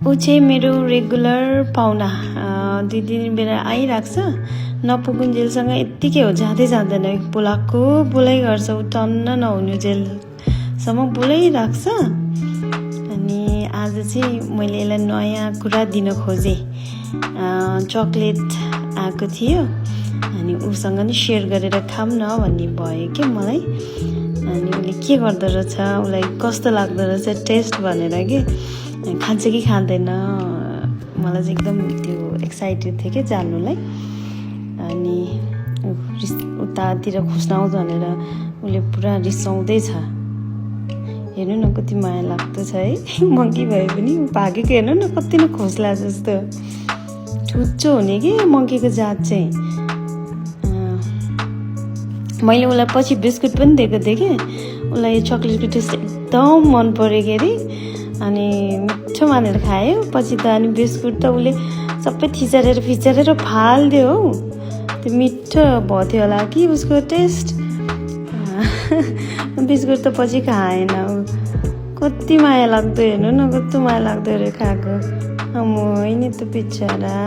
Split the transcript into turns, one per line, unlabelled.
ऊ चाहिँ मेरो रेगुलर पाहुना 2-3 बेला आइराख्छ नपुगुन्जेलसँग यत्तिकै हो जाँदै जाँदैन बोलाएको बोलाइ गर्छ ऊ टन्न नहुनुजेलसम्म बोलाइराख्छ अनि आज चाहिँ मैले यसलाई नयाँ कुरा दिन खोजेँ चक्लेट आएको थियो अनि उसँग नि सेयर गरेर खाऊँ न भन्ने भयो के मलाई अनि उसले के गर्दो रहेछ उसलाई कस्तो लाग्दो रहेछ टेस्ट भनेर के खान्छ कि खाँदैन मलाई चाहिँ एकदम त्यो एक्साइटेड थिएँ कि जान्नुलाई अनि उतातिर खुस्नाउँछ भनेर उसले पुरा रिसाउँदैछ हेर्नु न कति माया लाग्दो छ है मङ्की भए पनि भागेको हेर्नु न कति न खोस्ला जस्तो ठुच्चो हुने कि मङ्कीको जात चाहिँ मैले उसलाई पछि बिस्कुट पनि दिएको थिएँ कि उसलाई यो चक्लेटको टेस्ट एकदम मन पऱ्यो के अरे अनि मिठो मानेर खायो पछि त अनि बिस्कुट त उसले सबै फिचरेर फालिदियो हौ त्यो मिठो भयो थियो होला कि उसको टेस्ट बिस्कुट त पछि खाएन कति माया लाग्दो हेर्नु न कस्तो माया लाग्दो अरे खाएको होइन त बिचरा